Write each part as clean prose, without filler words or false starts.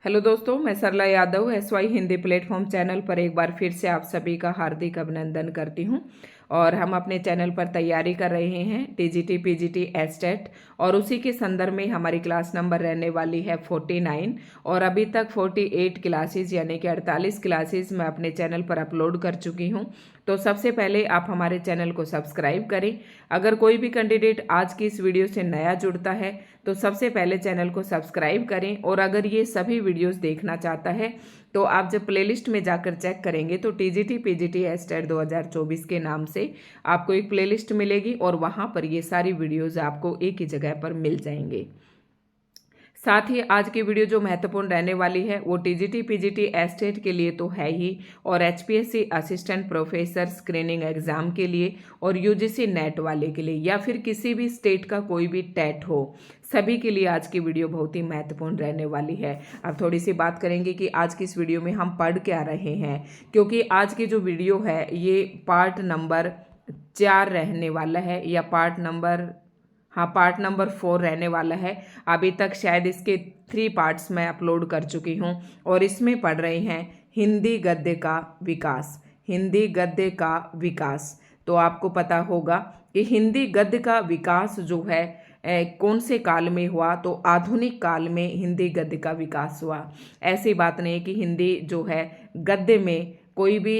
Hello दोस्तों, मैं Sarla Yadav SY Hindi platform channel पर एक बार फिर से आप सभी का हार्दिक अभिनंदन करती हूं। और हम अपने चैनल पर तैयारी कर रहे हैं TGT PGT एस्टेट, और उसी के संदर्भ में हमारी क्लास नंबर रहने वाली है 49। और अभी तक 48 क्लासेस यानी कि 48 क्लासेस मैं अपने चैनल पर अपलोड कर चुकी हूं। तो सबसे पहले आप हमारे चैनल को सब्सक्राइब करें। अगर कोई भी कैंडिडेट आज की इस वीडियो से नया जुड़ता है तो सबसे पहले चैनल को सब्सक्राइब करें। और अगर ये सभी वीडियोस देखना चाहता है तो आप जब प्लेलिस्ट में जाकर चेक करेंगे तो TGT PGT एस्टेट 2024 के नाम से आपको एक प्लेलिस्ट मिलेगी और वहाँ पर ये सारी वीडियोस आपको एक ही जगह पर मिल जाएंगे। साथ ही आज की वीडियो जो महत्वपूर्ण रहने वाली है वो TGT PGT एस्टेट के लिए तो है ही, और HPSC assistant professor screening exam के लिए, और UGC नेट वाले के लिए, या फिर किसी भी स्टेट का कोई भी टेट हो, सभी के लिए आज की वीडियो बहुत ही महत्वपूर्ण रहने वाली है। अब थोड़ी सी बात करेंगे कि आज की इस वीडियो में हम पढ़ क्या रहे हैं, क्योंकि आज की जो वीडियो है ये पार्ट नंबर 4 रहने वाला है, या पार्ट नंबर 4 रहने वाला है। अभी तक शायद इसके 3 पार्ट्स मैं अपलोड कर चुकी हूँ, और इसमें पढ़ रहे हैं हिंदी गद्य का विकास। हिंदी गद्य का विकास, तो आपको पता होगा कि हिंदी गद्य का विकास जो है कौन से काल में हुआ, तो आधुनिक काल में हिंदी गद्य का विकास हुआ। ऐसी बात नहीं कि हिंदी जो है गद्य में कोई भी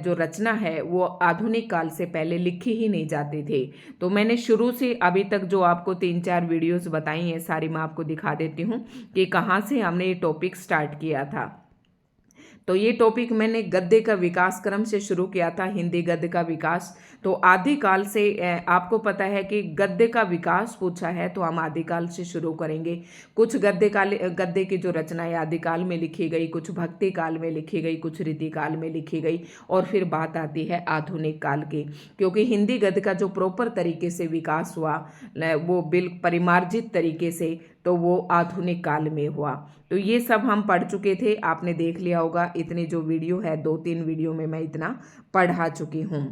जो रचना है वो आधुनिक काल से पहले लिखी ही नहीं जाती थी। तो मैंने शुरू से अभी तक जो आपको 3-4 वीडियोस बताई हैं सारी मैं आपको दिखा देती हूँ कि कहाँ से हमने ये टॉपिक स्टार्ट किया था। तो ये टॉपिक मैंने गद्य का विकास क्रम से शुरू किया था, हिंदी गद्य का विकास। तो आदिकाल से आपको पता है कि गद्य का विकास पूछा है तो हम आदिकाल से शुरू करेंगे। कुछ गद्य की जो रचनाएं आदिकाल में लिखी गई, कुछ भक्ति काल में लिखी गई, कुछ रीति काल में लिखी गई, और फिर बात आती है आधुनिक काल की। क्योंकि हिंदी गद्य का जो प्रॉपर तरीके से विकास हुआ वो परिमार्जित तरीके से, तो वो आधुनिक काल में हुआ। तो ये सब हम पढ़ चुके थे, आपने देख लिया होगा। इतनी जो वीडियो है 2-3 वीडियो में मैं इतना पढ़ा चुकी हूँ।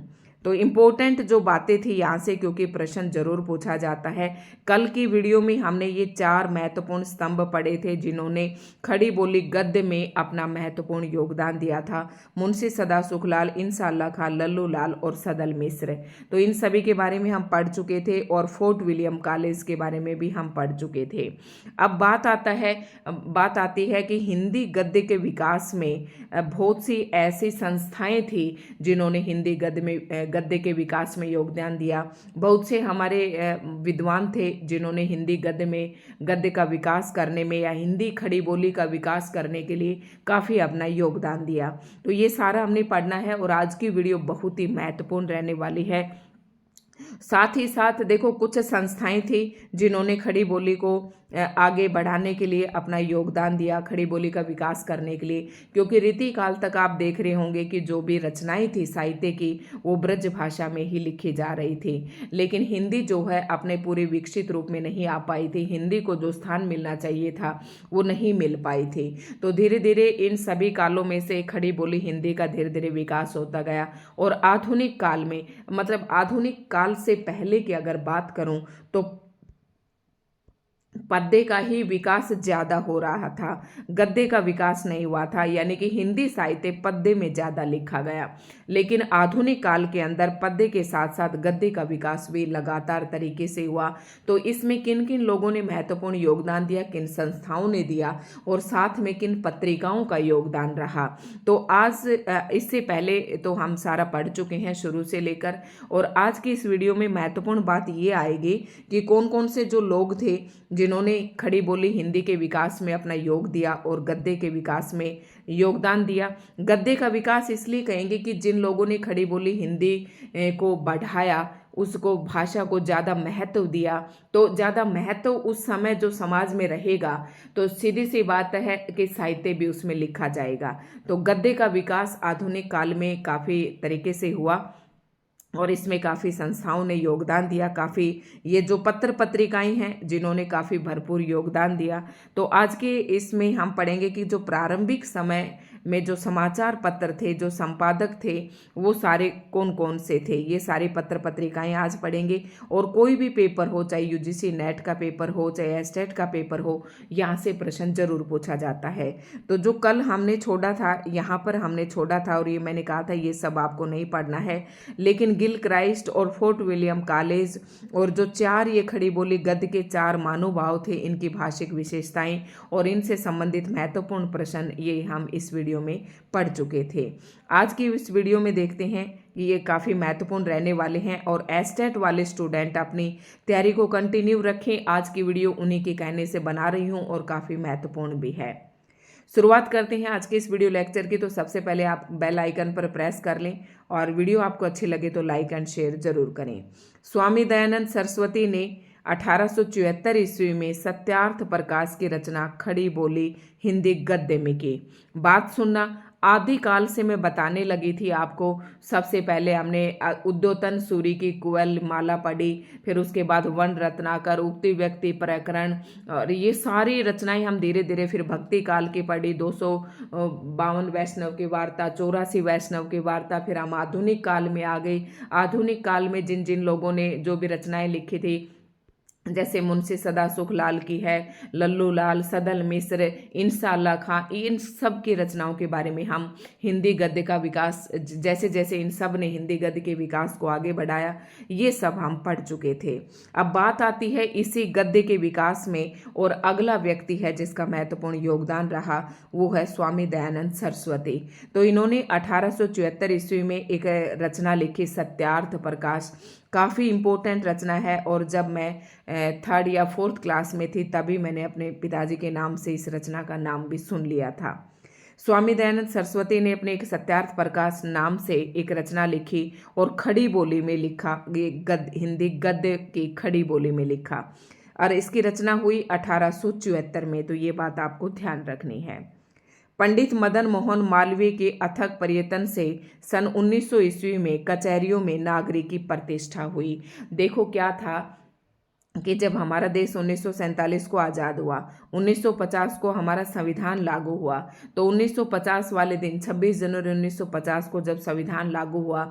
तो इम्पोर्टेंट जो बातें थी यहाँ से, क्योंकि प्रश्न जरूर पूछा जाता है। कल की वीडियो में हमने ये 4 महत्वपूर्ण स्तंभ पढ़े थे जिन्होंने खड़ी बोली गद्य में अपना महत्वपूर्ण योगदान दिया था। मुंशी सदा सुखलाल, इंसाल्लाह खां, लल्लू लाल और सदल मिश्र। तो इन सभी के बारे में हम पढ़ चुके थे, और फोर्ट विलियम कॉलेज के बारे में भी हम पढ़ चुके थे। अब बात आती है कि हिंदी गद्य के विकास में बहुत सी ऐसी संस्थाएं थी जिन्होंने हिंदी गद्य के विकास में योगदान दिया। बहुत से हमारे विद्वान थे जिन्होंने हिंदी गद्य का विकास करने में, या हिंदी खड़ी बोली का विकास करने के लिए काफ़ी अपना योगदान दिया। तो ये सारा हमने पढ़ना है, और आज की वीडियो बहुत ही महत्वपूर्ण रहने वाली है। साथ ही साथ देखो, कुछ संस्थाएं थी जिन्होंने खड़ी बोली को आगे बढ़ाने के लिए अपना योगदान दिया, खड़ी बोली का विकास करने के लिए। क्योंकि रीति काल तक आप देख रहे होंगे कि जो भी रचनाएं थी साहित्य की वो ब्रज भाषा में ही लिखी जा रही थी, लेकिन हिंदी जो है अपने पूरे विकसित रूप में नहीं आ पाई थी। हिंदी को जो स्थान मिलना चाहिए था वो नहीं मिल पाई थी। तो धीरे धीरे इन सभी कालों में से खड़ी बोली हिंदी का धीरे धीरे विकास होता गया, और आधुनिक काल में, मतलब आधुनिक काल से पहले की अगर बात करूं तो पद्य का ही विकास ज्यादा हो रहा था, गद्य का विकास नहीं हुआ था। यानी कि हिंदी साहित्य पद्य में ज्यादा लिखा गया, लेकिन आधुनिक काल के अंदर पद्य के साथ साथ गद्य का विकास भी लगातार तरीके से हुआ। तो इसमें किन किन लोगों ने महत्वपूर्ण योगदान दिया, किन संस्थाओं ने दिया, और साथ में किन पत्रिकाओं का योगदान रहा। तो आज इससे पहले तो हम सारा पढ़ चुके हैं शुरू से लेकर, और आज की इस वीडियो में महत्वपूर्ण बात ये आएगी कि कौन कौन से जो लोग थे जिन्होंने खड़ी बोली हिंदी के विकास में अपना योग दिया और गद्य के विकास में योगदान दिया। गद्य का विकास इसलिए कहेंगे कि जिन लोगों ने खड़ी बोली हिंदी को बढ़ाया, उसको भाषा को ज़्यादा महत्व दिया। तो ज़्यादा महत्व उस समय जो समाज में रहेगा, तो सीधी सी बात है कि साहित्य भी उसमें लिखा जाएगा। तो गद्य का विकास आधुनिक काल में काफ़ी तरीके से हुआ। और इसमें काफ़ी संस्थाओं ने योगदान दिया, काफ़ी ये जो पत्र पत्रिकाएं हैं जिन्होंने काफ़ी भरपूर योगदान दिया। तो आज के इसमें हम पढ़ेंगे कि जो प्रारंभिक समय में जो समाचार पत्र थे, जो संपादक थे, वो सारे कौन कौन से थे, ये सारी पत्र पत्रिकाएं आज पढ़ेंगे। और कोई भी पेपर हो, चाहे यूजीसी नेट का पेपर हो, चाहे एस्टेट का पेपर हो, यहाँ से प्रश्न जरूर पूछा जाता है। तो जो कल हमने छोड़ा था, यहाँ पर हमने छोड़ा था, और ये मैंने कहा था ये सब आपको नहीं पढ़ना है, लेकिन गिल क्राइस्ट और फोर्ट विलियम कॉलेज और जो चार ये खड़ी बोली गद्य के चार महानुभाव थे, इनकी भाषिक विशेषताएं और इनसे संबंधित महत्वपूर्ण प्रश्न ये हम इस वीडियो में पढ़ चुके थे। आज की इस वीडियो में देखते हैं कि ये काफ़ी महत्वपूर्ण रहने वाले हैं, और एस्टेट वाले स्टूडेंट अपनी तैयारी को कंटिन्यू रखें। आज की वीडियो उन्हीं के कहने से बना रही हूँ और काफ़ी महत्वपूर्ण भी है। शुरुआत करते हैं आज के इस वीडियो लेक्चर की। तो सबसे पहले आप बेल आइकन पर प्रेस कर लें, और वीडियो आपको अच्छी लगे तो लाइक एंड शेयर जरूर करें। स्वामी दयानंद सरस्वती ने 1874 ईस्वी में सत्यार्थ प्रकाश की रचना खड़ी बोली हिंदी गद्य में की। बात सुनना, आदिकाल से मैं बताने लगी थी आपको। सबसे पहले हमने उद्योतन सूरी की कुवल माला पढ़ी, फिर उसके बाद वन रत्नाकर, उक्ति व्यक्ति प्रकरण, और ये सारी रचनाएं हम धीरे धीरे फिर भक्ति काल की पढ़ी। 252 वैष्णव की वार्ता, 84 वैष्णव की वार्ता, फिर हम आधुनिक काल में आ गए। आधुनिक काल में जिन जिन लोगों ने जो भी रचनाएं लिखी थी, जैसे मुंशी सदा सुखलाल की है, लल्लू लाल, सदल मिश्र, इंशाअल्लाह खां, इन सब की रचनाओं के बारे में हम हिंदी गद्य का विकास, जैसे जैसे इन सब ने हिंदी गद्य के विकास को आगे बढ़ाया, ये सब हम पढ़ चुके थे। अब बात आती है इसी गद्य के विकास में, और अगला व्यक्ति है जिसका महत्वपूर्ण योगदान रहा, वो है स्वामी दयानंद सरस्वती। तो इन्होंने 1874 ईस्वी में एक रचना लिखी सत्यार्थ प्रकाश। काफ़ी इम्पोर्टेंट रचना है, और जब मैं 3rd या 4th क्लास में थी तभी मैंने अपने पिताजी के नाम से इस रचना का नाम भी सुन लिया था। स्वामी दयानंद सरस्वती ने अपने एक सत्यार्थ प्रकाश नाम से एक रचना लिखी और खड़ी बोली में लिखा, ये हिंदी गद्य की खड़ी बोली में लिखा, और इसकी रचना हुई 1874 में। तो ये बात आपको ध्यान रखनी है। पंडित मदन मोहन मालवीय के अथक प्रयत्न से सन 1900 ईस्वी में कचहरियों में नागरिक की प्रतिष्ठा हुई। देखो क्या था कि जब हमारा देश 1947 को आज़ाद हुआ, 1950 को हमारा संविधान लागू हुआ, तो 1950 वाले दिन 26 जनवरी 1950 को जब संविधान लागू हुआ,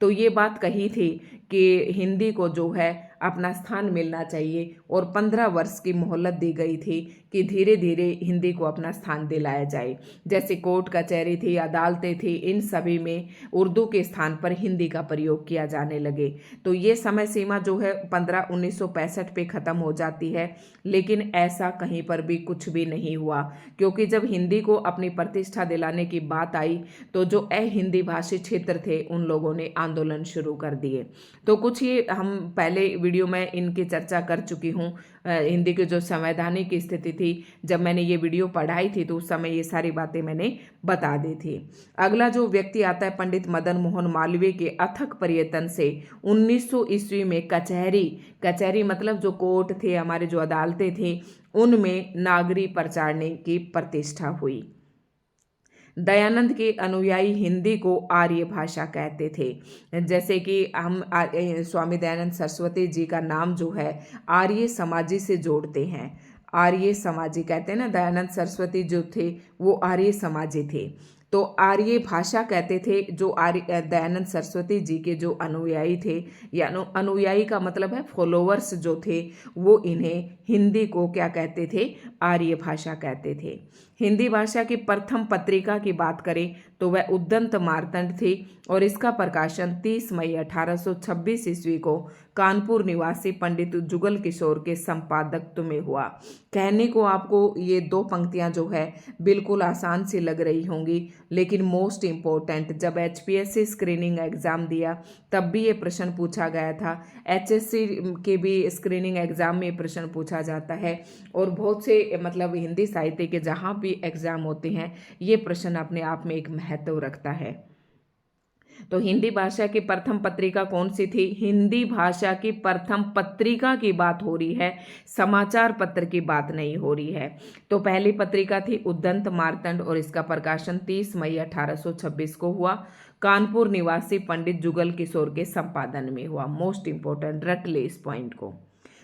तो ये बात कही थी कि हिंदी को जो है अपना स्थान मिलना चाहिए, और 15 वर्ष की मोहलत दी गई थी कि धीरे धीरे हिंदी को अपना स्थान दिलाया जाए। जैसे कोर्ट कचहरी थी, अदालतें थी, इन सभी में उर्दू के स्थान पर हिंदी का प्रयोग किया जाने लगे। तो ये समय सीमा जो है 15/1965 पे ख़त्म हो जाती है, लेकिन ऐसा कहीं पर भी कुछ भी नहीं हुआ, क्योंकि जब हिंदी को अपनी प्रतिष्ठा दिलाने की बात आई तो जो हिंदी भाषी क्षेत्र थे उन लोगों ने आंदोलन शुरू कर दिए। तो कुछ ये हम पहले वीडियो में इनकी चर्चा कर चुकी हूँ। हिंदी की जो संवैधानिक स्थिति थी, जब मैंने ये वीडियो पढ़ाई थी तो उस समय ये सारी बातें मैंने बता दी थी। अगला जो व्यक्ति आता है पंडित मदन मोहन मालवीय के अथक प्रयत्न से 1900 ईस्वी में कचहरी मतलब जो कोर्ट थे, हमारे जो अदालतें थी, उनमें नागरी प्रचारने की प्रतिष्ठा हुई। दयानंद के अनुयायी हिंदी को आर्य भाषा कहते थे। जैसे कि हम स्वामी दयानंद सरस्वती जी का नाम जो है आर्य समाजी से जोड़ते हैं। आर्य समाजी कहते हैं ना, दयानंद सरस्वती जो थे वो आर्य समाजी थे, तो आर्य भाषा कहते थे। जो दयानंद सरस्वती जी के जो अनुयायी थे, या अनुयायी का मतलब है फॉलोअर्स जो थे, वो इन्हें हिंदी को क्या कहते थे, आर्य भाषा कहते थे। हिंदी भाषा की प्रथम पत्रिका की बात करें तो वह उद्दंत मार्तंड थी, और इसका प्रकाशन 30 मई 1826 ईस्वी को कानपुर निवासी पंडित जुगल किशोर के संपादकत्व में हुआ। कहने को आपको ये 2 पंक्तियां जो है बिल्कुल आसान सी लग रही होंगी, लेकिन मोस्ट इम्पोर्टेंट, जब HPSC स्क्रीनिंग एग्जाम दिया तब भी ये प्रश्न पूछा गया था। HSC के भी स्क्रीनिंग एग्जाम में प्रश्न पूछा जाता है, और बहुत से मतलब हिंदी साहित्य के जहाँ भी एग्जाम होते हैं ये प्रश्न अपने आप में एक महत्व रखता है। तो हिंदी भाषा की प्रथम पत्रिका कौन सी थी? हिंदी भाषा की प्रथम पत्रिका की बात हो रही है, समाचार पत्र की बात नहीं हो रही है। तो पहली पत्रिका थी उद्दंत मार्तंड और इसका प्रकाशन 30 मई 1826 को हुआ। कानपुर निवासी पंडित जुगल किशोर के संपादन में हुआ। मोस्ट इंपोर्टेंट, रट ले इस पॉइंट को।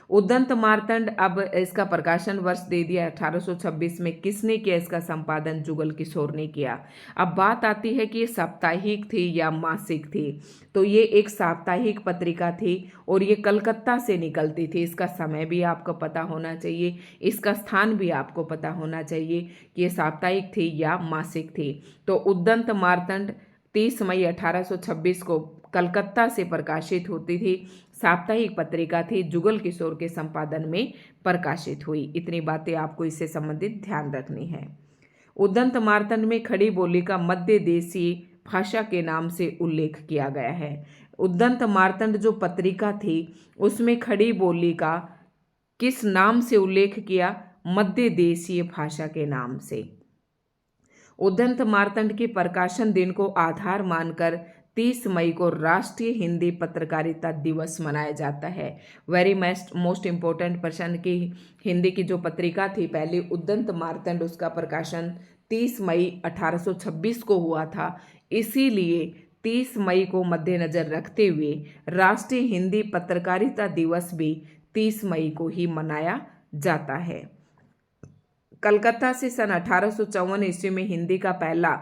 उद्दंत मार्तंड, अब इसका प्रकाशन वर्ष दे दिया 1826 में। किसने किया इसका संपादन? जुगल किशोर ने किया। अब बात आती है कि ये साप्ताहिक थी या मासिक थी। तो ये एक साप्ताहिक पत्रिका थी और ये कलकत्ता से निकलती थी। इसका समय भी आपको पता होना चाहिए, इसका स्थान भी आपको पता होना चाहिए कि ये साप्ताहिक थी या मासिक थी। तो उद्दंत मार्तंड 30 मई 1826 को कलकत्ता से प्रकाशित होती थी। साप्ताहिक पत्रिका थी, जुगल किशोर के संपादन में प्रकाशित हुई। इतनी बातें आपको इससे संबंधित ध्यान रखनी है। उद्दंत मार्तंड में खड़ी बोली का मध्य देशीय भाषा के नाम से उल्लेख किया गया है। उद्दंत मार्तंड जो पत्रिका थी उसमें खड़ी बोली का किस नाम से उल्लेख किया? मध्य देशीय भाषा के नाम से। उद्दंत मार्तंड के प्रकाशन दिन को आधार मानकर 30 मई को राष्ट्रीय हिंदी पत्रकारिता दिवस मनाया जाता है। वेरी मोस्ट इम्पोर्टेंट प्रश्न की हिंदी की जो पत्रिका थी पहले उद्दंत मार्तंड, उसका प्रकाशन 30 मई 1826 को हुआ था। इसीलिए 30 मई को मद्देनजर रखते हुए राष्ट्रीय हिंदी पत्रकारिता दिवस भी 30 मई को ही मनाया जाता है। कलकत्ता से सन 1854 ईस्वी में हिंदी का पहला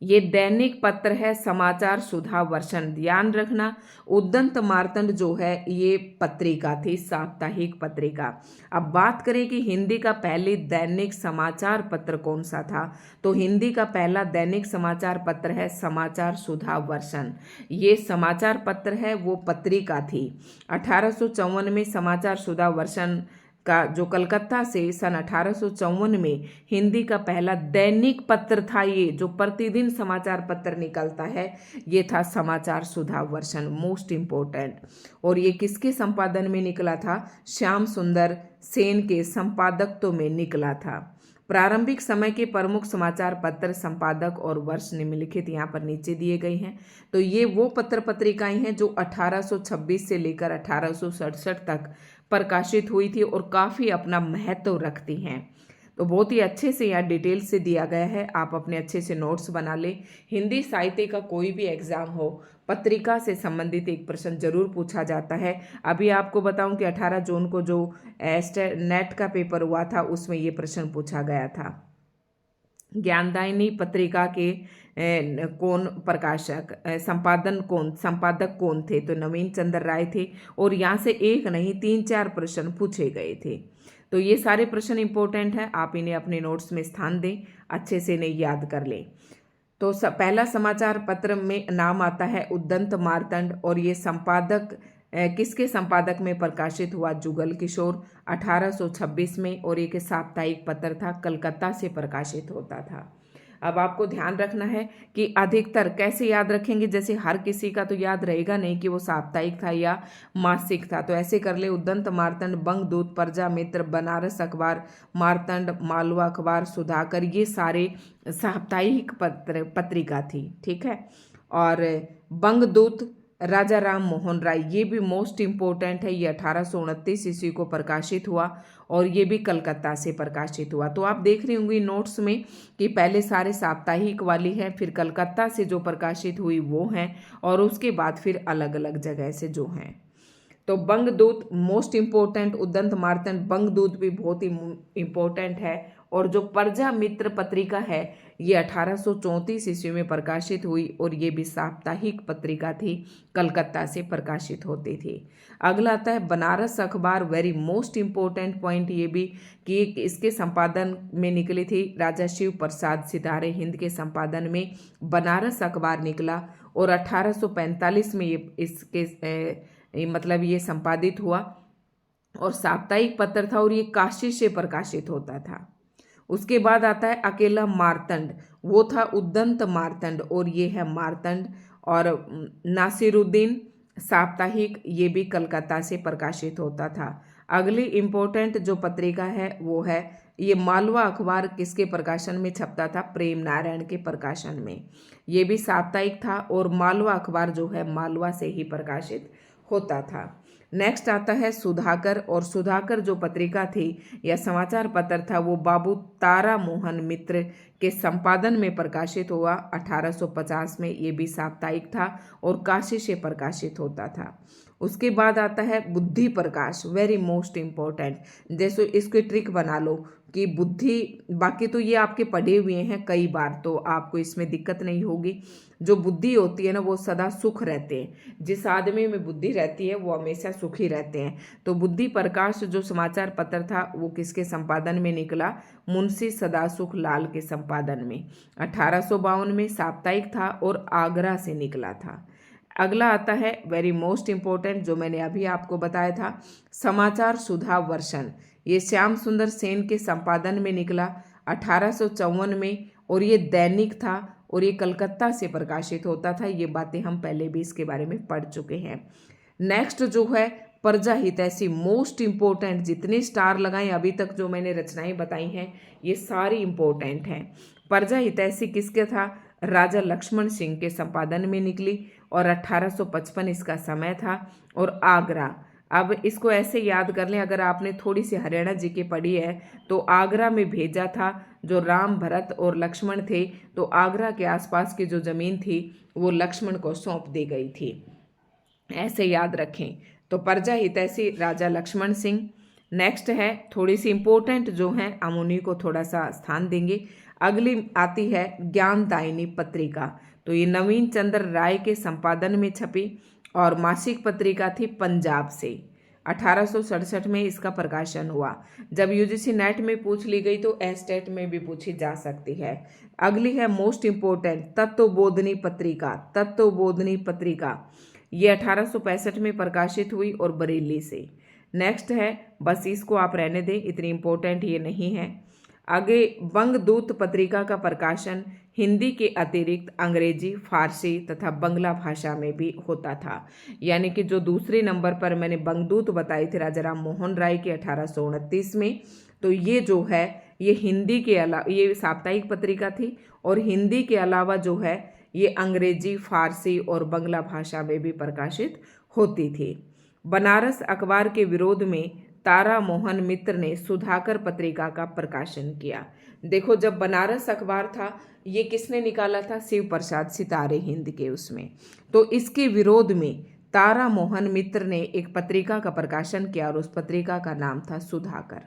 ये दैनिक पत्र है समाचार सुधा वर्षन। ध्यान रखना, उद्दंत मार्तंड जो है ये पत्रिका थी, साप्ताहिक पत्रिका। अब बात करें कि हिंदी का पहले दैनिक समाचार पत्र कौन सा था, तो हिंदी का पहला दैनिक समाचार पत्र है समाचार सुधा वर्षन। ये समाचार पत्र है, वो पत्रिका थी। 1854 में समाचार सुधा वर्षन का जो कलकत्ता से सन 1854 में हिंदी का पहला दैनिक पत्र था, ये जो प्रतिदिन समाचार पत्र निकलता है ये था समाचार सुधा वर्षन। Most important. और ये किसके संपादन में निकला था? श्याम सुंदर सेन के संपादकत्व में निकला था। प्रारंभिक समय के प्रमुख समाचार पत्र, संपादक और वर्ष निम्नलिखित यहाँ पर नीचे दिए गए हैं। तो ये वो पत्र पत्रिकाएं हैं जो 1826 से लेकर 1867 तक प्रकाशित हुई थी और काफ़ी अपना महत्व रखती हैं। तो बहुत ही अच्छे से यहाँ डिटेल से दिया गया है, आप अपने अच्छे से नोट्स बना लें। हिंदी साहित्य का कोई भी एग्जाम हो, पत्रिका से संबंधित एक प्रश्न जरूर पूछा जाता है। अभी आपको बताऊं कि 18 जून को जो नेट का पेपर हुआ था उसमें ये प्रश्न पूछा गया था। ज्ञानदायिनी पत्रिका के कौन प्रकाशक, संपादक कौन थे? तो नवीन चंद्र राय थे। और यहाँ से एक नहीं 3-4 प्रश्न पूछे गए थे। तो ये सारे प्रश्न इंपॉर्टेंट है, आप इन्हें अपने नोट्स में स्थान दें, अच्छे से इन्हें याद कर लें। तो पहला समाचार पत्र में नाम आता है उद्दंत मार्तंड और ये संपादक किसके संपादक में प्रकाशित हुआ? जुगल किशोर 1826 में। और एक साप्ताहिक पत्र था, कलकत्ता से प्रकाशित होता था। अब आपको ध्यान रखना है कि अधिकतर कैसे याद रखेंगे, जैसे हर किसी का तो याद रहेगा नहीं कि वो साप्ताहिक था या मासिक था। तो ऐसे कर ले, उद्दंत मार्तंड, बंगदूत, प्रजा मित्र, बनारस अखबार, मार्तंड, मालवा अखबार, सुधाकर, ये सारे साप्ताहिक पत्रिका थी। ठीक है। और बंगदूत राजा राम मोहन राय, ये भी मोस्ट इम्पोर्टेंट है। ये 1829 ईस्वी को प्रकाशित हुआ और ये भी कलकत्ता से प्रकाशित हुआ। तो आप देख रहे होंगे नोट्स में कि पहले सारे साप्ताहिक वाली है, फिर कलकत्ता से जो प्रकाशित हुई वो हैं, और उसके बाद फिर अलग अलग जगह से जो हैं। तो बंगदूत मोस्ट इम्पोर्टेंट, उद्दंत मार्तंड, बंगदूत भी बहुत ही इम्पोर्टेंट है। और जो प्रजा मित्र पत्रिका है ये 1834 ईस्वी में प्रकाशित हुई और ये भी साप्ताहिक पत्रिका थी, कलकत्ता से प्रकाशित होती थी। अगला आता है बनारस अखबार। वेरी मोस्ट इम्पोर्टेंट पॉइंट ये भी कि इसके संपादन में निकली थी राजा शिव प्रसाद सितारे हिंद के संपादन में बनारस अखबार निकला और 1845 में ये संपादित हुआ और साप्ताहिक पत्र था और ये काशी से प्रकाशित होता था। उसके बाद आता है अकेला मार्तंड, वो था उद्दंत मार्तंड और ये है मार्तंड। और नासिरुद्दीन साप्ताहिक, ये भी कलकत्ता से प्रकाशित होता था। अगली इम्पोर्टेंट जो पत्रिका है वो है ये मालवा अखबार किसके प्रकाशन में छपता था? प्रेम नारायण के प्रकाशन में। ये भी साप्ताहिक था और मालवा अखबार जो है मालवा से ही प्रकाशित होता था। नेक्स्ट आता है सुधाकर, और सुधाकर जो पत्रिका थी या समाचार पत्र था वो बाबू तारा मोहन मित्र के संपादन में प्रकाशित हुआ 1850 में। ये भी साप्ताहिक था और काशी से प्रकाशित होता था। उसके बाद आता है बुद्धि प्रकाश, वेरी मोस्ट इम्पोर्टेंट। जैसे इसकी ट्रिक बना लो कि बुद्धि, बाकी तो ये आपके पढ़े हुए हैं कई बार तो आपको इसमें दिक्कत नहीं होगी। जो बुद्धि होती है ना वो सदा सुख रहते हैं, जिस आदमी में बुद्धि रहती है वो हमेशा सुखी रहते हैं। तो बुद्धि प्रकाश जो समाचार पत्र था वो किसके संपादन में निकला? मुंशी सदासुख लाल के संपादन में। 1852 में साप्ताहिक था और आगरा से निकला था। अगला आता है वेरी मोस्ट इम्पोर्टेंट, जो मैंने अभी आपको बताया था, समाचार सुधा वर्षन। ये श्याम सुंदर सेन के संपादन में निकला 1854 में और ये दैनिक था और ये कलकत्ता से प्रकाशित होता था। ये बातें हम पहले भी इसके बारे में पढ़ चुके हैं। नेक्स्ट जो है प्रजा हितैषी, मोस्ट इम्पोर्टेंट। जितने स्टार लगाएं अभी तक जो मैंने रचनाएं बताई हैं ये सारी इम्पोर्टेंट हैं। प्रजा हितैषी किसके था? राजा लक्ष्मण सिंह के संपादन में निकली और 1855 इसका समय था। और आगरा, अब इसको ऐसे याद कर लें, अगर आपने थोड़ी सी हरियाणा जी की पढ़ी है तो आगरा में भेजा था जो राम भरत और लक्ष्मण थे, तो आगरा के आसपास की जो ज़मीन थी वो लक्ष्मण को सौंप दी गई थी, ऐसे याद रखें। तो प्रजा हितैषी राजा लक्ष्मण सिंह। नेक्स्ट है थोड़ी सी इम्पोर्टेंट जो है, हम उन्हीं को थोड़ा सा स्थान देंगे। अगली आती है ज्ञानदायिनी पत्रिका। तो ये नवीन चंद्र राय के संपादन में छपी और मासिक पत्रिका थी पंजाब से। 1867 में इसका प्रकाशन हुआ। जब यूजीसी नेट में पूछ ली गई तो एस्टेट में भी पूछी जा सकती है। अगली है मोस्ट इम्पोर्टेंट तत्वबोधिनी पत्रिका। तत्वबोधिनी पत्रिका ये 1865 में प्रकाशित हुई और बरेली से। नेक्स्ट है, बस इसको आप रहने दें, इतनी इम्पोर्टेंट ये नहीं है। आगे बंगदूत पत्रिका का प्रकाशन हिंदी के अतिरिक्त अंग्रेजी, फारसी तथा बंगला भाषा में भी होता था। यानी कि जो दूसरे नंबर पर मैंने बंगदूत बताई थी राजा राम मोहन राय के 1829 में, तो ये जो है ये हिंदी के अलावा, ये साप्ताहिक पत्रिका थी और हिंदी के अलावा जो है ये अंग्रेजी, फारसी और बंगला भाषा में भी प्रकाशित होती थी। बनारस अखबार के विरोध में तारा मोहन मित्र ने सुधाकर पत्रिका का प्रकाशन किया। देखो, जब बनारस अखबार था ये किसने निकाला था? शिव प्रसाद सितारे हिंद के उसमें। तो इसके विरोध में तारा मोहन मित्र ने एक पत्रिका का प्रकाशन किया और उस पत्रिका का नाम था सुधाकर।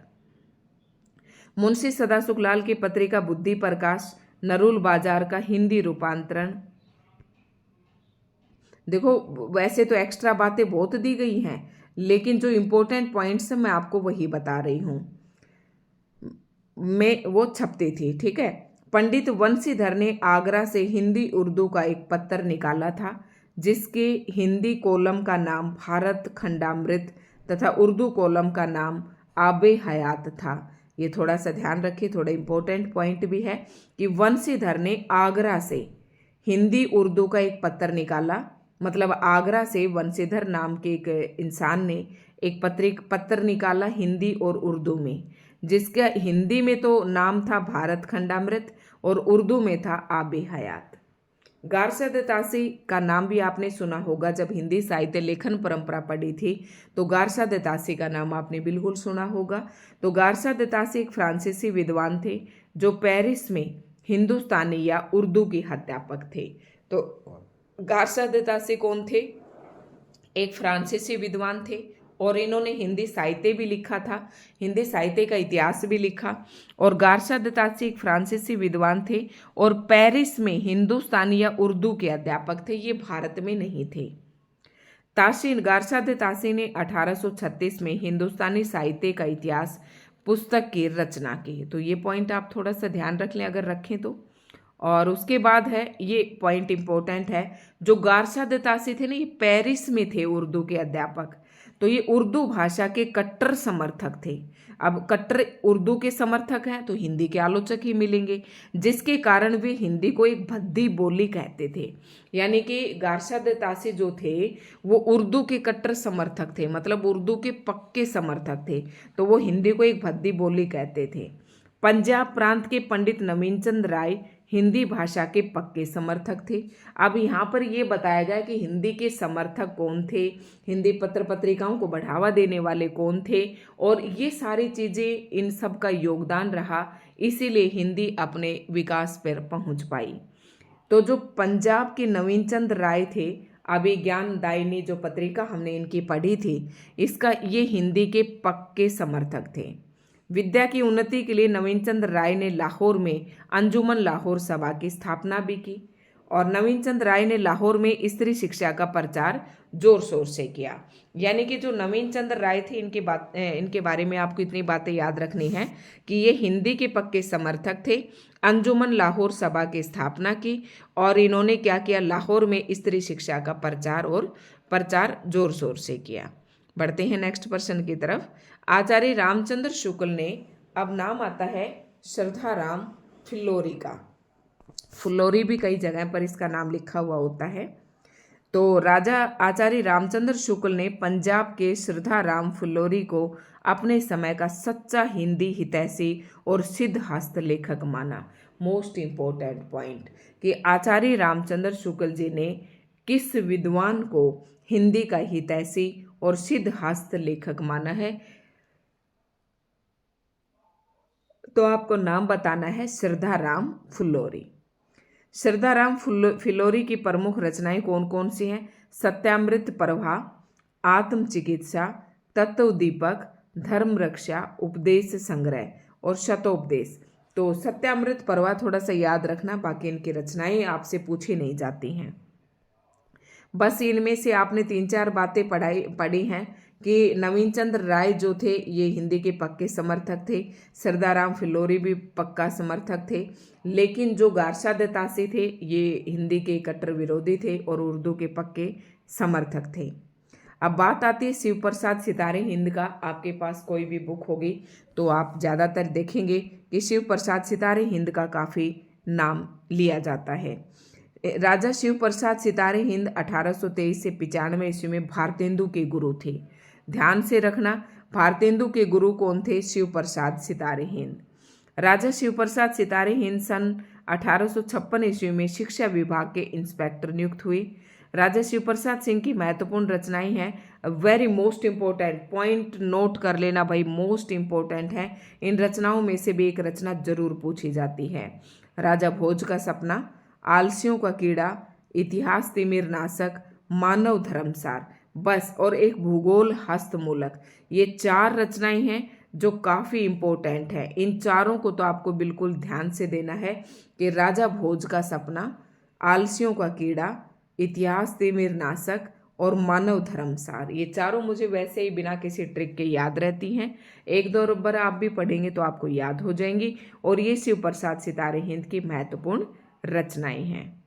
मुंशी सदासुख लाल की पत्रिका बुद्धि प्रकाश, नरुल बाजार का हिंदी रूपांतरण। देखो, वैसे तो एक्स्ट्रा बातें बहुत दी गई हैं लेकिन जो इम्पोर्टेंट पॉइंट्स मैं आपको वही बता रही हूँ, मैं वो छपती थी, ठीक है। पंडित वंशीधर ने आगरा से हिंदी उर्दू का एक पत्र निकाला था जिसके हिंदी कॉलम का नाम भारत खंडामृत तथा उर्दू कॉलम का नाम आबे हयात था। ये थोड़ा सा ध्यान रखिए, थोड़ा इम्पोर्टेंट पॉइंट भी है कि वंशीधर ने आगरा से हिंदी उर्दू का एक पत्र निकाला, मतलब आगरा से वंशीधर नाम के एक इंसान ने एक पत्र निकाला हिंदी और उर्दू में, जिसका हिंदी में तो नाम था भारत खंडामृत और उर्दू में था आबे हयात। गारशद तासी का नाम भी आपने सुना होगा, जब हिंदी साहित्य लेखन परंपरा पढ़ी थी तो गारशद तासी का नाम आपने बिल्कुल सुना होगा। तो गारशद तासी एक फ्रांसीसी विद्वान थे जो पेरिस में हिंदुस्तानी या उर्दू के अध्यापक थे। तो गारशद तासी कौन थे? एक फ्रांसीसी विद्वान थे और इन्होंने हिंदी साहित्य भी लिखा था, हिंदी साहित्य का इतिहास भी लिखा। और गारशद तासी एक फ्रांसीसी विद्वान थे और पेरिस में हिंदुस्तानी या उर्दू के अध्यापक थे, ये भारत में नहीं थे। गारशद तासी ने 1836 में हिंदुस्तानी साहित्य का इतिहास पुस्तक की रचना की। तो ये पॉइंट आप थोड़ा सा ध्यान रख लें अगर रखें तो। और उसके बाद है, ये पॉइंट इंपॉर्टेंट है, जो गारशद तासी थे ना ये पेरिस में थे उर्दू के अध्यापक, तो ये उर्दू भाषा के कट्टर समर्थक थे। अब कट्टर उर्दू के समर्थक हैं तो हिंदी के आलोचक ही मिलेंगे, जिसके कारण वे हिंदी को एक भद्दी बोली कहते थे। यानी कि गारशद तासी जो थे वो उर्दू के कट्टर समर्थक थे, मतलब उर्दू के पक्के समर्थक थे, तो वो हिंदी को एक भद्दी बोली कहते थे। पंजाब प्रांत के पंडित नवीनचंद राय हिंदी भाषा के पक्के समर्थक थे। अब यहाँ पर ये बताया गया कि हिंदी के समर्थक कौन थे, हिंदी पत्र पत्रिकाओं को बढ़ावा देने वाले कौन थे, और ये सारी चीज़ें, इन सब का योगदान रहा, इसीलिए हिंदी अपने विकास पर पहुँच पाई। तो जो पंजाब के नवीनचंद राय थे, अभी ज्ञानदायिनी जो पत्रिका हमने इनकी पढ़ी थी, इसका ये हिंदी के पक्के समर्थक थे। विद्या की उन्नति के लिए नवीनचंद राय ने लाहौर में अंजुमन लाहौर सभा की स्थापना भी की, और नवीनचंद राय ने लाहौर में स्त्री शिक्षा का प्रचार जोर शोर से किया। यानी कि जो नवीनचंद राय थे, इनके बारे में आपको इतनी बातें याद रखनी है कि ये हिंदी के पक्के समर्थक थे। अंजुमन लाहौर सभा की स्थापना की, और इन्होंने क्या किया, लाहौर में स्त्री शिक्षा का प्रचार जोर शोर से किया। बढ़ते हैं नेक्स्ट प्रश्न की तरफ। आचार्य रामचंद्र शुक्ल ने, अब नाम आता है श्रद्धाराम फिल्लोरी का, फुल्लोरी भी कई जगह पर इसका नाम लिखा हुआ होता है। तो राजा आचार्य रामचंद्र शुक्ल ने पंजाब के श्रद्धाराम फिल्लोरी को अपने समय का सच्चा हिंदी हितैषी और सिद्ध हस्त लेखक माना। मोस्ट इम्पोर्टेंट पॉइंट कि आचार्य रामचंद्र शुक्ल जी ने किस विद्वान को हिंदी का हितैषी और सिद्ध हस्त लेखक माना है, तो आपको नाम बताना है श्रद्धाराम फिल्लोरी। श्रद्धाराम फिल्लोरी की प्रमुख रचनाएं कौन कौन सी हैं? सत्यामृत प्रभा, आत्मचिकित्सा, तत्वदीपक, धर्म रक्षा, उपदेश संग्रह और शतोपदेश। तो सत्यामृत प्रभा थोड़ा सा याद रखना, बाकी इनकी रचनाएं आपसे पूछी नहीं जाती हैं। बस इनमें से आपने 3-4 बातें पढ़ी हैं कि नवीनचंद राय जो थे ये हिंदी के पक्के समर्थक थे, श्रद्धाराम फिल्लोरी भी पक्का समर्थक थे, लेकिन जो गारशा दत्तासी थे ये हिंदी के कट्टर विरोधी थे और उर्दू के पक्के समर्थक थे। अब बात आती है शिव प्रसाद सितारे हिंद का। आपके पास कोई भी बुक होगी तो आप ज़्यादातर देखेंगे कि शिव प्रसाद सितारे हिंद का काफ़ी नाम लिया जाता है। राजा शिव प्रसाद सितारे हिंद 1823 से 95 ईस्वी में भारतेंदु के गुरु थे। ध्यान से रखना, भारतेंदु के गुरु कौन थे? शिव प्रसाद सितारे हिंद। राजा शिव प्रसाद सितारे हिंद सन 1856 ईस्वी में शिक्षा विभाग के इंस्पेक्टर नियुक्त हुए। राजा शिव प्रसाद सिंह की महत्वपूर्ण रचनाएं हैं, very most important point note कर लेना भाई, मोस्ट इंपॉर्टेंट है। इन रचनाओं में से भी एक रचना जरूर पूछी जाती है। राजा भोज का सपना, आलसियों का कीड़ा, इतिहास तिमिर नाशक, मानव धर्मसार, बस, और एक भूगोल हस्तमूलक। ये 4 रचनाएं हैं जो काफ़ी इम्पोर्टेंट है। इन चारों को तो आपको बिल्कुल ध्यान से देना है कि राजा भोज का सपना, आलसियों का कीड़ा, इतिहास तिमिर नाशक और मानव धर्मसार, ये चारों मुझे वैसे ही बिना किसी ट्रिक के याद रहती हैं। 1-2 बार आप भी पढ़ेंगे तो आपको याद हो जाएंगी। और ये शिव प्रसाद सितारे हिंद की महत्वपूर्ण रचनाएं हैं।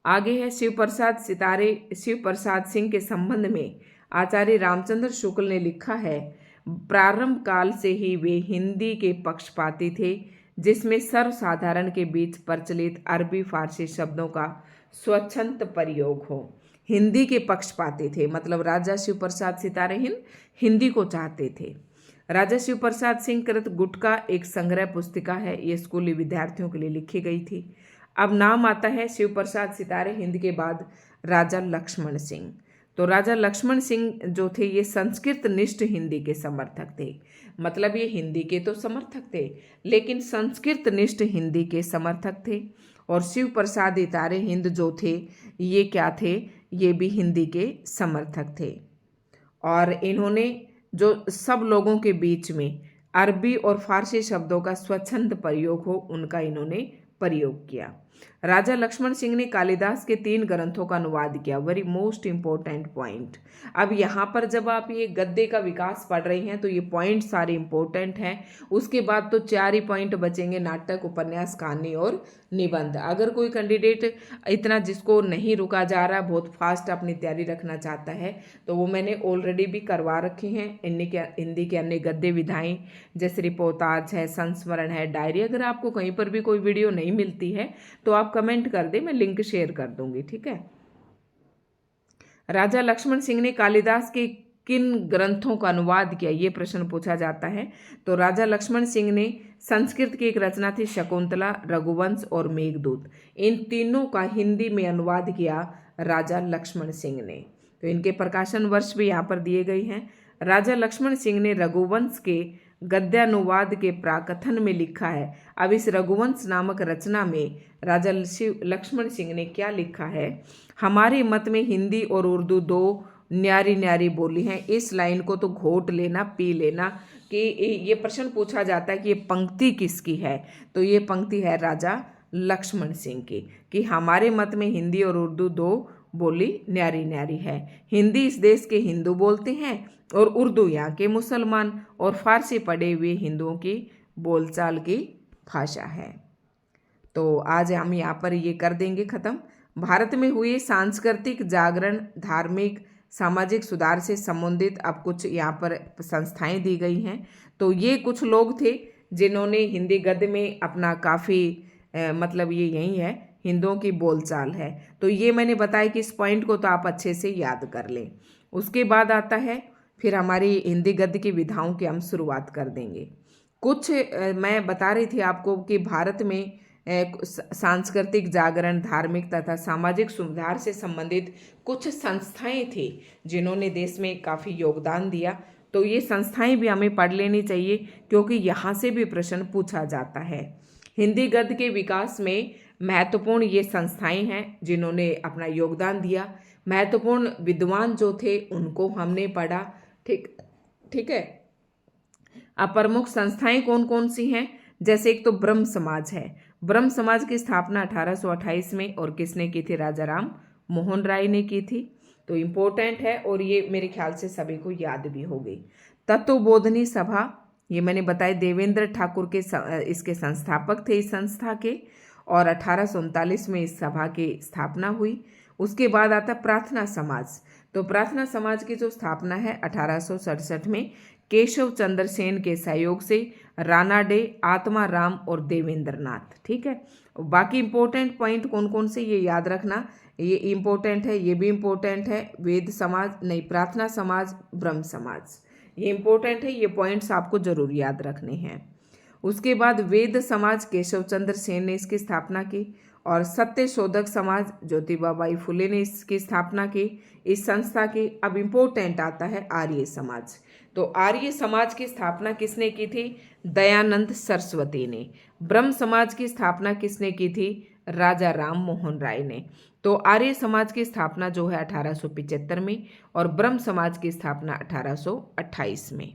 आगे है शिव प्रसाद सिंह के संबंध में आचार्य रामचंद्र शुक्ल ने लिखा है, प्रारंभ काल से ही वे हिंदी के पक्षपाती थे, जिसमें सर्वसाधारण के बीच प्रचलित अरबी फारसी शब्दों का स्वच्छंद प्रयोग हो। हिंदी के पक्षपाती थे, मतलब राजा शिव प्रसाद सितारे हिंद हिंदी को चाहते थे। राजा शिव प्रसाद सिंह कृत गुटका एक संग्रह पुस्तिका है, ये स्कूली विद्यार्थियों के लिए लिखी गई थी। अब नाम आता है शिव प्रसाद सितारे हिंद के बाद राजा लक्ष्मण सिंह। तो राजा लक्ष्मण सिंह जो थे ये संस्कृत निष्ठ हिंदी के समर्थक थे, मतलब ये हिंदी के तो समर्थक थे लेकिन संस्कृत निष्ठ हिंदी के समर्थक थे। और शिव प्रसाद सितारे हिंद जो थे ये क्या थे? ये भी हिंदी के समर्थक थे। और इन्होंने जो सब लोगों के बीच में अरबी और फारसी शब्दों का स्वच्छंद प्रयोग हो, उनका इन्होंने प्रयोग किया। राजा लक्ष्मण सिंह ने कालिदास के 3 ग्रंथों का अनुवाद किया, वेरी मोस्ट इंपॉर्टेंट पॉइंट। अब यहाँ पर जब आप ये गद्य का विकास पढ़ रहे हैं तो ये पॉइंट सारे इंपॉर्टेंट हैं। उसके बाद तो 4 ही पॉइंट बचेंगे, नाटक, उपन्यास, कहानी और निबंध। अगर कोई कैंडिडेट इतना जिसको नहीं रुका जा रहा, बहुत फास्ट अपनी तैयारी रखना चाहता है, तो वो मैंने ऑलरेडी भी करवा रखी हैं। हिंदी के अन्य गद्य विधाएं जैसे रिपोर्टाज है, संस्मरण है, डायरी। अगर आपको कहीं पर भी कोई वीडियो नहीं मिलती है तो आप कमेंट कर दे, मैं लिंक शेयर कर दूंगी, ठीक है। राजा लक्ष्मण सिंह ने कालिदास के किन ग्रंथों का अनुवाद किया, ये प्रश्न पूछा जाता है। तो राजा लक्ष्मण सिंह ने संस्कृत की एक रचना थी शकुंतला, रघुवंश और मेघदूत, इन तीनों का हिंदी में अनुवाद किया राजा लक्ष्मण सिंह ने। तो इनके प्रकाशन वर्ष भी यहाँ पर दिए गए हैं। राजा लक्ष्मण सिंह ने रघुवंश के गद्यानुवाद के प्राकथन में लिखा है। अब इस रघुवंश नामक रचना में राजा लक्ष्मण सिंह ने क्या लिखा है? हमारे मत में हिंदी और उर्दू दो न्यारी न्यारी बोली हैं। इस लाइन को तो घोट लेना, पी लेना कि ये प्रश्न पूछा जाता है कि ये पंक्ति किसकी है। तो ये पंक्ति है राजा लक्ष्मण सिंह की कि हमारे मत में हिंदी और उर्दू दो बोली न्यारी न्यारी है। हिंदी इस देश के हिंदू बोलते हैं और उर्दू यहाँ के मुसलमान और फारसी पढ़े हुए हिंदुओं की बोलचाल की भाषा है। तो आज हम यहाँ पर ये कर देंगे ख़त्म। भारत में हुए सांस्कृतिक जागरण, धार्मिक सामाजिक सुधार से संबंधित अब कुछ यहाँ पर संस्थाएं दी गई हैं। तो ये कुछ लोग थे जिन्होंने हिंदी गद्य में अपना काफ़ी मतलब ये यही है, हिंदुओं की बोलचाल है। तो ये मैंने बताया कि इस पॉइंट को तो आप अच्छे से याद कर लें। उसके बाद आता है फिर हमारी हिंदी गद्य की विधाओं की हम शुरुआत कर देंगे। कुछ मैं बता रही थी आपको कि भारत में सांस्कृतिक जागरण, धार्मिक तथा सामाजिक सुधार से संबंधित कुछ संस्थाएं थी जिन्होंने देश में काफ़ी योगदान दिया। तो ये संस्थाएं भी हमें पढ़ लेनी चाहिए क्योंकि यहाँ से भी प्रश्न पूछा जाता है। हिंदी गद्य के विकास में महत्वपूर्ण ये संस्थाएं हैं जिन्होंने अपना योगदान दिया। महत्वपूर्ण विद्वान जो थे उनको हमने पढ़ा। ठीक है। अब प्रमुख संस्थाएं कौन कौन सी हैं? जैसे एक तो ब्रह्म समाज है। ब्रह्म समाज की स्थापना 1828 में और किसने की थी? राजा राम मोहन राय ने की थी। तो इम्पोर्टेंट है और ये मेरे ख्याल से सभी को याद भी होगी। तत्वबोधनी सभा, ये मैंने बताया देवेंद्र ठाकुर के इसके संस्थापक थे इस संस्था के, और 1839 में इस सभा की स्थापना हुई। उसके बाद आता प्रार्थना समाज। तो प्रार्थना समाज की जो स्थापना है 1867 में केशव चंद्र सेन के सहयोग से राणा डे, आत्मा राम और देवेंद्र नाथ। ठीक है। बाकी इंपॉर्टेंट पॉइंट कौन कौन से ये याद रखना, ये इंपॉर्टेंट है, ये भी इंपॉर्टेंट है। वेद समाज नहीं, प्रार्थना समाज, ब्रह्म समाज, ये इंपॉर्टेंट है। ये पॉइंट्स आपको जरूर याद रखने हैं। उसके बाद वेद समाज केशव चंद्र सेन ने इसकी स्थापना की, और सत्य शोधक समाज ज्योतिबा बाई फुले ने इसकी स्थापना की, इस संस्था की। अब इम्पोर्टेंट आता है आर्य समाज। तो आर्य समाज की स्थापना किसने की थी? दयानंद सरस्वती ने। ब्रह्म समाज की स्थापना किसने की थी? राजा राम मोहन राय ने। तो आर्य समाज की स्थापना जो है 1875 में और ब्रह्म समाज की स्थापना 1828 में।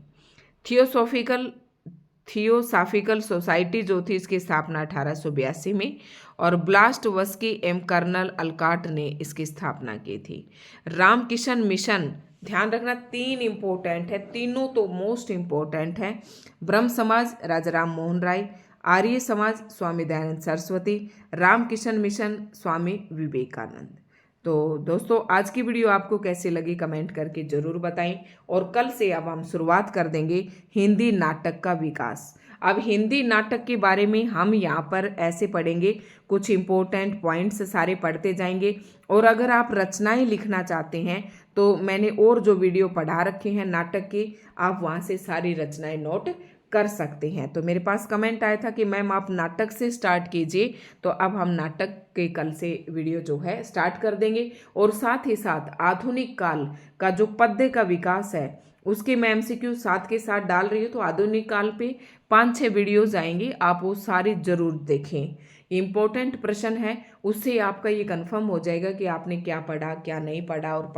थियोसॉफिकल सोसाइटी जो थी इसकी स्थापना 1882 में, और ब्लास्टवस्की एम कर्नल अलकाट ने इसकी स्थापना की थी। रामकिशन मिशन, ध्यान रखना 3 इंपॉर्टेंट है, तीनों तो मोस्ट इंपॉर्टेंट है। ब्रह्म समाज राजा राम मोहन राय, आर्य समाज स्वामी दयानंद सरस्वती, रामकिशन मिशन स्वामी विवेकानंद। तो दोस्तों आज की वीडियो आपको कैसी लगी कमेंट करके ज़रूर बताएं। और कल से अब हम शुरुआत कर देंगे हिंदी नाटक का विकास। अब हिंदी नाटक के बारे में हम यहाँ पर ऐसे पढ़ेंगे, कुछ इम्पोर्टेंट पॉइंट्स सारे पढ़ते जाएंगे। और अगर आप रचनाएं लिखना चाहते हैं तो मैंने और जो वीडियो पढ़ा रखे हैं नाटक के, आप वहाँ से सारी रचनाएं नोट कर सकते हैं। तो मेरे पास कमेंट आया था कि मैम आप नाटक से स्टार्ट कीजिए, तो अब हम नाटक के कल से वीडियो जो है स्टार्ट कर देंगे। और साथ ही साथ आधुनिक काल का जो पद्य का विकास है उसके मैं MCQ साथ के साथ डाल रही हूँ। तो आधुनिक काल पे 5-6 वीडियोज आएंगे, आप वो सारी जरूर देखें। इम्पोर्टेंट प्रश्न है, उससे आपका ये कंफर्म हो जाएगा कि आपने क्या पढ़ा क्या नहीं पढ़ा, और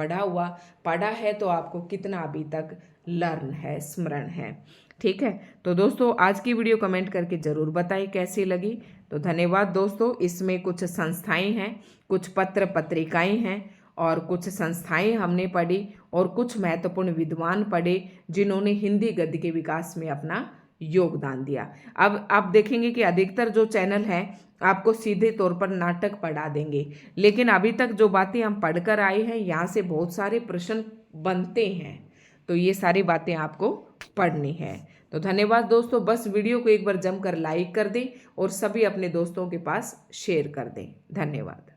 पढ़ा है तो आपको कितना अभी तक लर्न है, स्मरण है। ठीक है। तो दोस्तों आज की वीडियो कमेंट करके ज़रूर बताएं कैसी लगी। तो धन्यवाद दोस्तों। इसमें कुछ संस्थाएं हैं, कुछ पत्र पत्रिकाएं हैं और कुछ संस्थाएं हमने पढ़ी और कुछ महत्वपूर्ण विद्वान पढ़े जिन्होंने हिंदी गद्य के विकास में अपना योगदान दिया। अब आप देखेंगे कि अधिकतर जो चैनल हैं आपको सीधे तौर पर नाटक पढ़ा देंगे, लेकिन अभी तक जो बातें हम पढ़कर आए हैं यहाँ से बहुत सारे प्रश्न बनते हैं। तो ये सारी बातें आपको पढ़नी है। तो धन्यवाद दोस्तों। बस वीडियो को एक बार जमकर लाइक कर दें और सभी अपने दोस्तों के पास शेयर कर दें। धन्यवाद।